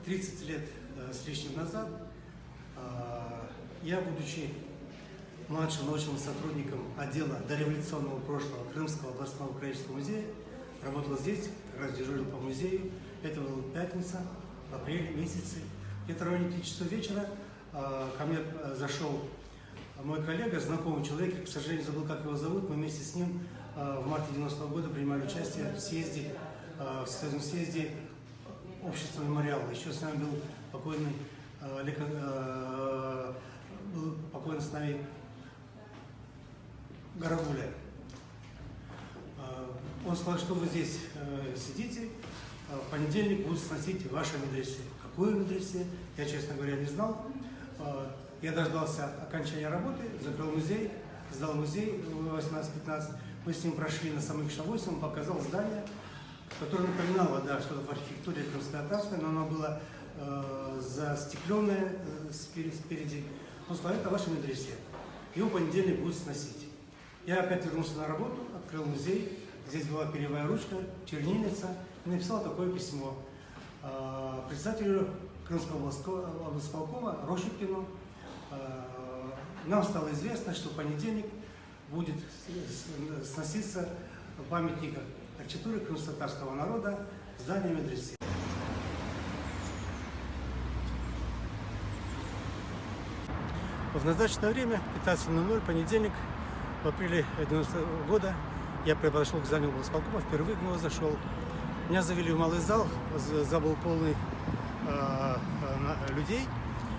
30 лет с лишним назад я, будучи младшим научным сотрудником отдела дореволюционного прошлого Крымского областного краеведческого музея, работал здесь, как раз дежурил по музею. Это была пятница, в апреле месяце. Где-то в районе 5 часов вечера ко мне зашел мой коллега, знакомый человек, к сожалению, забыл, как его зовут. Мы вместе с ним в марте 90-го года принимали участие в съезде, в Всесоюзном съезде общества «Мемориал». Еще с нами был покойный с нами Гарагуля. Он сказал, что вы здесь сидите, в понедельник будут сносить ваше медресе. Какое медресе? Я, честно говоря, не знал. Я дождался окончания работы, закрыл музей, сдал музей в 18-15. Мы с ним прошли на Самых 8, он показал здание, которое напоминало, да, что-то в архитектуре крымско-татарской, но оно было застекленное спереди. Он сказал, это ваше медресе. Его в понедельник будут сносить. Я опять вернулся на работу, открыл музей. Здесь была перьевая ручка, чернильница. И написал такое письмо председателю Крымского облсполкома Рощупкину. Нам стало известно, что в понедельник будет сноситься памятник архитектуры крымско-татарского народа, здание медресе. В назначенное время, 15:00, понедельник, в апреле 90-го года, я подошел к зданию облсполкома, впервые в него зашел. Меня завели в малый зал, зал был полный людей.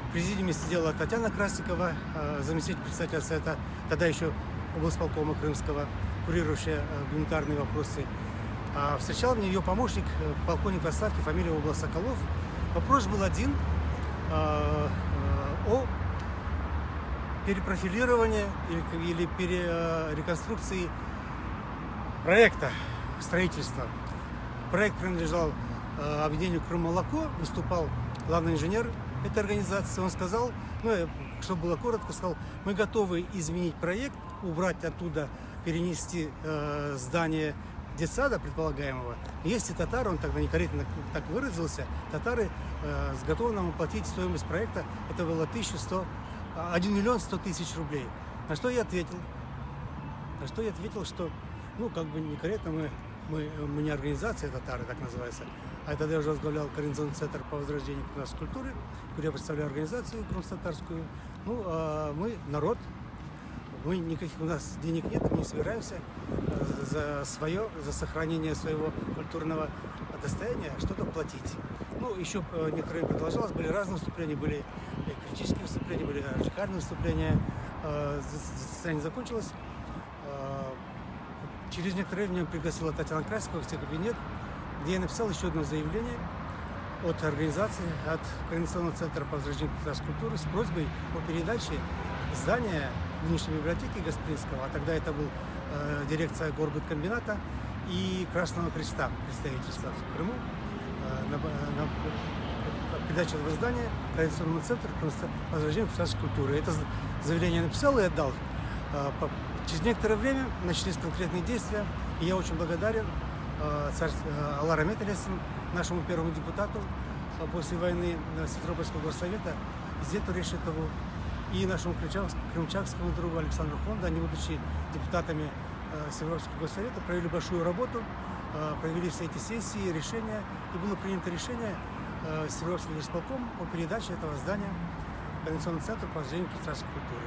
В президиуме сидела Татьяна Красикова, заместитель председателя совета, тогда еще облсполкома Крымского, курирующая гуманитарные вопросы. Встречал мне ее помощник, полковник в отставке, фамилия его была Соколов. Вопрос был один о перепрофилировании или реконструкции проекта строительства. Проект принадлежал объединению «Крым-молоко», выступал главный инженер этой организации. Он сказал, чтобы было коротко, сказал, мы готовы изменить проект, убрать оттуда, перенести здание детсада предполагаемого. Если татары, он тогда некорректно так выразился, татары готовы нам оплатить стоимость проекта, это было 1 миллион 100 тысяч рублей. На что я ответил, что, некорректно, мы не организация татары, так называется, а тогда я уже возглавлял Координационный центр по возрождению татарской культуры, где я представляю организацию крымско-татарскую. Мы народ, никаких у нас денег нет, мы не собираемся за сохранение своего культурного достояния что-то платить. Еще некоторые продолжалось, были разные выступления, были критические выступления, были радикальные выступления. Заседание закончилось. Через некоторое время пригласила Татьяна Красикова в свой кабинет, где я написал еще одно заявление от организации, от Координационного центра по возрождению татарской культуры с просьбой о передаче здания нынешней библиотеки Гаспринского, а тогда это был дирекция горбыткомбината и Красного Креста представительства в Крыму, передача этого здания Координационному центру по возрождению татарской культуры. Это заявление я написал и отдал. Через некоторое время начались конкретные действия, и я очень благодарен Алара Металесу, нашему первому депутату после войны Симферопольского горсовета, Зету Решетову, и нашему крымчакскому другу Александру Хонду. Они, будучи депутатами Симферопольского горсовета, провели большую работу, провели все эти сессии, решения, и было принято решение Симферопольским горсполком о передаче этого здания Координационному центру по возрождению татарской культуры.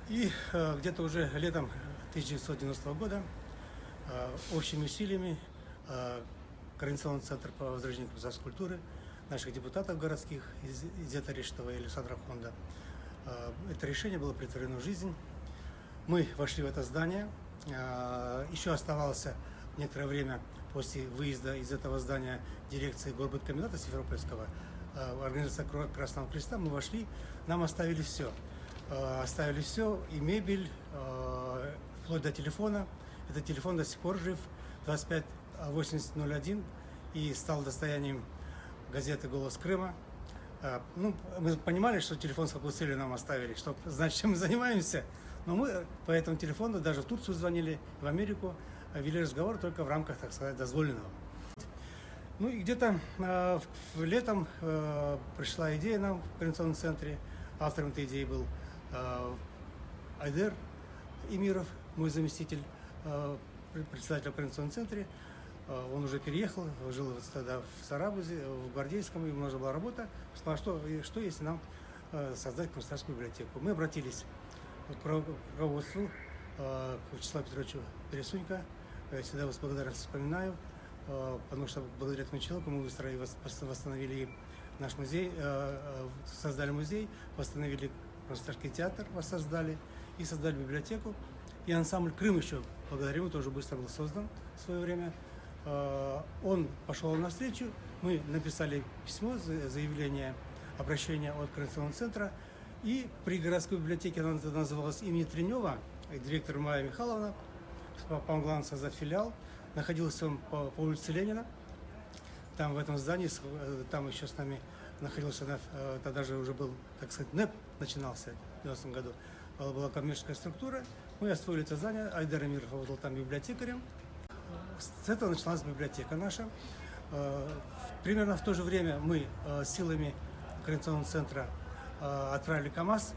И где-то уже летом 1990 года общими усилиями Координационный центр по возрождению татарской культуры, наших депутатов городских, Зета Решетова и Александра Хонда, это решение было претворено в жизнь. Мы вошли в это здание. Еще оставался некоторое время после выезда из этого здания дирекции горбыткомбината Симферопольского, организация Красного Креста. Мы вошли, нам оставили все. Оставили все, и мебель, вплоть до телефона. Этот телефон до сих пор жив, 258001, и стал достоянием газеты «Голос Крыма». Мы понимали, что телефон с какой целью нам оставили, чтобы знать, чем мы занимаемся. Но мы по этому телефону даже в Турцию звонили, в Америку, вели разговор только в рамках, так сказать, дозволенного. Ну и где-то летом пришла идея нам в Координационном центре. Автором этой идеи был Айдер Эмиров, мой заместитель, председатель в Координационном центре. Он уже переехал, жил тогда в Сарабузе, в Гвардейском, ему нужна была работа. Сказал, что если нам создать Красноярскую библиотеку. Мы обратились к руководству, к Вячеславу Петровичу Пересунько. Я всегда вас благодарность вспоминаю, потому что благодаря этому человеку мы восстановили наш музей, создали музей, восстановили Красноярский театр, воссоздали и создали библиотеку. И ансамбль «Крым» еще, благодаря ему, тоже быстро был создан в свое время. Он пошел навстречу, мы написали письмо, заявление, обращение от Координационного центра. И при городской библиотеке, она называлась имени Тренева, директор Майя Михайловна помогла нам создать филиал. Находился он по улице Ленина. Там в этом здании, там еще с нами находился, тогда же уже был, так сказать, НЭП начинался в 90-м году. Была коммерческая структура. Мы освоили это здание, Айдар Эмиров работал там библиотекарем. С этого началась библиотека наша. Примерно в то же время мы силами Координационного центра отправили КАМАЗ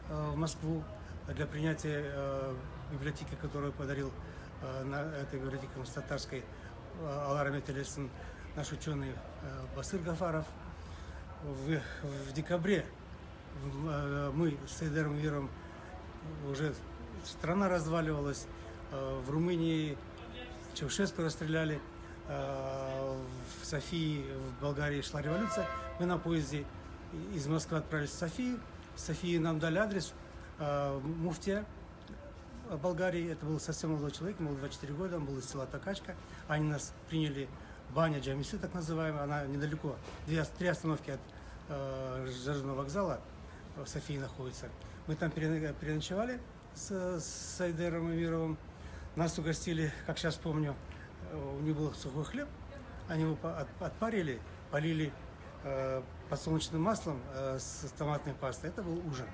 в Москву для принятия библиотеки, которую подарил на этой библиотеке татарской Алар Метелесин наш ученый Басыр Гафаров. В декабре мы с Айдером Эмировым, уже страна разваливалась, в Румынии Чаушеску расстреляли, в Софии, в Болгарии шла революция. Мы на поезде из Москвы отправились в Софию. В Софии нам дали адрес муфтия Болгарии. Это был совсем молодой человек, ему было 24 года, он был из села Такачка. Они нас приняли в баня Джамисы, так называемая. Она недалеко, 3 остановки от железного вокзала в Софии находится. Мы там переночевали с Айдером Эмировым. Нас угостили, как сейчас помню, у него был сухой хлеб. Они его отпарили, полили подсолнечным маслом с томатной пастой. Это был ужин.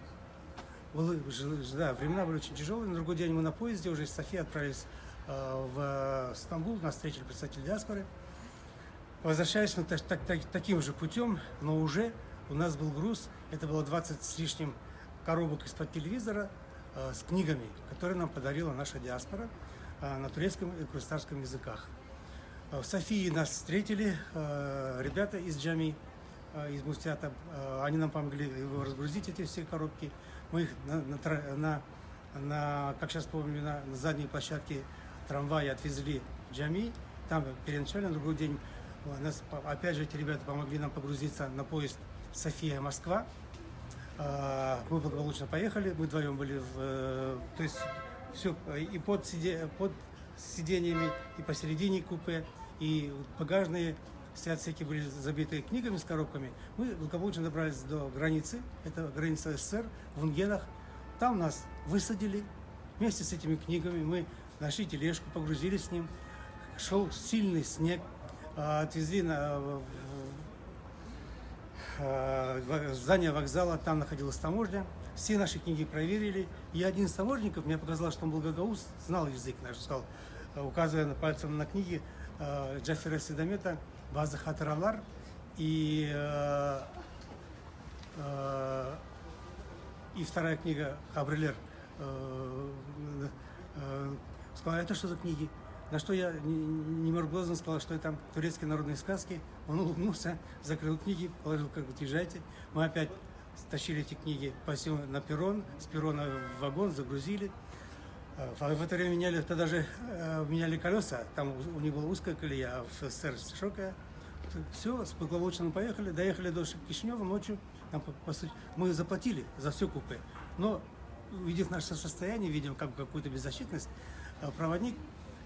Да, времена были очень тяжелые. На другой день мы на поезде уже из Софии отправились в Стамбул. Нас встретили представители диаспоры. Возвращались мы таким же путем, но уже у нас был груз. Это было 20 с лишним коробок из-под телевизора с книгами, которые нам подарила наша диаспора на турецком и крустарском языках. В Софии нас встретили ребята из Джами, из Муфтиата. Они нам помогли его разгрузить, эти все коробки. Мы их как сейчас помню, на задней площадке трамвая отвезли в Джами. Там переночевали, на другой день нас, опять же, эти ребята помогли нам погрузиться на поезд София-Москва. Мы благополучно поехали, мы вдвоем были то есть все и под сиденьями, и посередине купе, и багажные все отсеки были забиты книгами с коробками. Мы благополучно добрались до границы, это граница СССР, в Унгенах. Там нас высадили вместе с этими книгами. Мы нашли тележку, погрузились с ним. Шел сильный снег, отвезли в здание вокзала, там находилась таможня. Все наши книги проверили. И один из таможенников, мне показалось, что он был гагауз, знал язык наш, сказал, указывая пальцем на книги Джафера Седамета «База Хатаралар» и вторая книга «Хабрелер». Сказал, это что за книги? На что я не моргнув глазом сказал, что это турецкие народные сказки. Он улыбнулся, закрыл книги, положил, как бы, езжайте. Мы опять стащили эти книги на перрон, с перрона в вагон, загрузили. В это время тогда же меняли колеса, там у них была узкая колея, а в СССР широкая. Все, с благополучно поехали, доехали до Кишинева ночью. По сути, мы заплатили за все купе, но, увидев наше состояние, видим какую-то беззащитность, проводник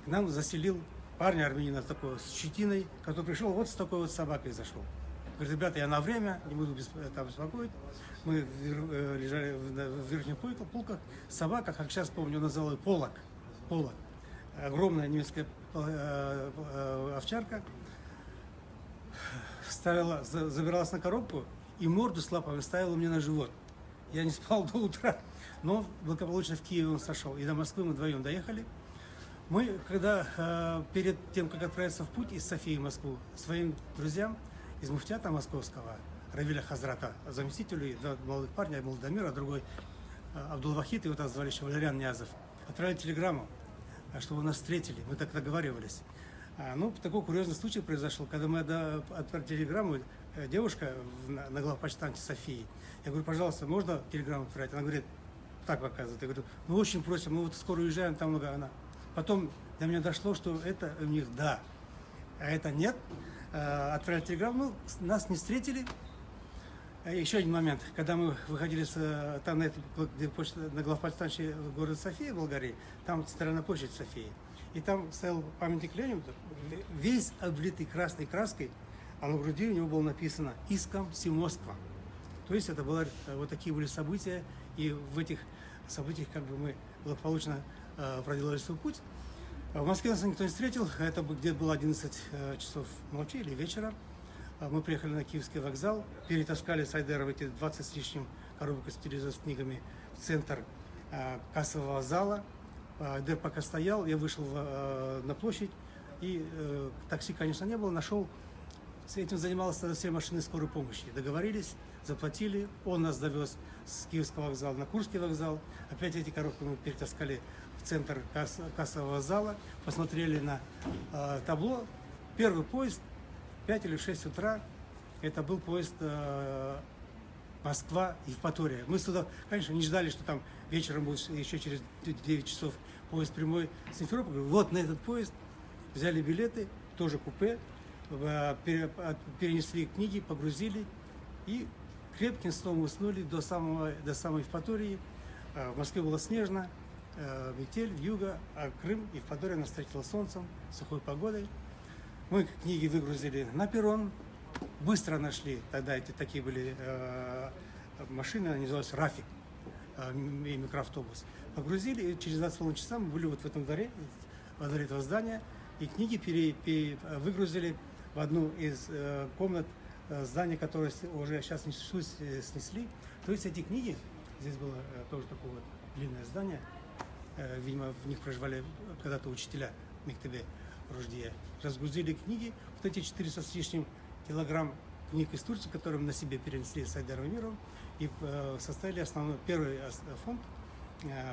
нам заселил парня армянина такого с щетиной, который пришел вот с такой вот собакой зашел. Говорит, ребята, я на время, не буду беспокоить. Мы лежали в верхних полках. Собака, как сейчас помню, называла ее Полок. Огромная немецкая овчарка. Забиралась на коробку и морду с лапами ставила мне на живот. Я не спал до утра. но благополучно в Киеве он сошел. И до Москвы мы вдвоем доехали. Мы, когда перед тем, как отправиться в путь из Софии в Москву, своим друзьям из муфтията московского, Равиля Хазрата, заместителю, и два молодых парня, Молдомир, а другой Абдул-Вахид, его так звали еще Валериан Ниязов, отправили телеграмму, чтобы нас встретили. Мы так договаривались. Ну, такой курьезный случай произошел, когда мы отправили телеграмму, девушка на главпочтамте Софии. Я говорю, пожалуйста, можно телеграмму отправить? Она говорит, так показывает. Я говорю, ну очень просим, мы вот скоро уезжаем, там много. Она. Потом до меня дошло, что это у них да, а это нет. Отправили телеграмму, ну, нас не встретили. Еще один момент, когда мы выходили там на главпочтамте города София в Болгарии, там центральная площадь Софии. И там стоял памятник Ленину, весь облитый красной краской, а на груди у него было написано «Иском си Москва». То есть это было, вот такие были события, и в этих событиях как бы мы благополучно проделали свой путь. В Москве нас никто не встретил, это где-то было 11 часов ночи или вечера. Мы приехали на Киевский вокзал, перетаскали с Айдера эти 20 с лишним коробок с книгами в центр кассового зала. Айдер пока стоял, я вышел на площадь, и такси, конечно, не было, нашел. Этим занималась тогда все машины скорой помощи. Договорились, заплатили, он нас довез с Киевского вокзала на Курский вокзал. Опять эти коробки мы перетаскали в центр кассового зала, посмотрели на табло. Первый поезд в 5 или 6 утра, это был поезд Москва-Евпатория. Мы сюда, конечно, не ждали, что там вечером будет еще через 9 часов поезд прямой с Симферополя. Вот на этот поезд взяли билеты, тоже купе, перенесли книги, погрузили и крепким сном уснули до самой Евпатории. В Москве было снежно, метель, вьюга, а Крым, Евпатория нас встретила солнцем, сухой погодой. Мы книги выгрузили на перрон, быстро нашли, тогда такие были машины, они назывались «Рафик», и микроавтобус. Погрузили, и через 20 часа мы были вот в этом дворе, во дворе этого здания, и книги выгрузили в одну из комнат здания, которое уже сейчас не существует, снесли. То есть эти книги, здесь было тоже такое вот длинное здание, видимо, в них проживали когда-то учителя Мектебе Руждия, разгрузили книги, вот эти 400 с лишним килограмм книг из Турции, которые мы на себе перенесли с Айдаром Эмировым, и составили основной первый фонд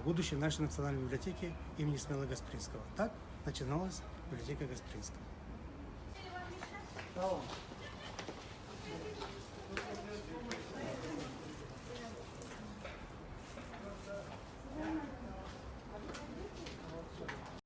будущей нашей национальной библиотеки имени Исмаила Гаспринского. Так начиналась библиотека Гаспринского.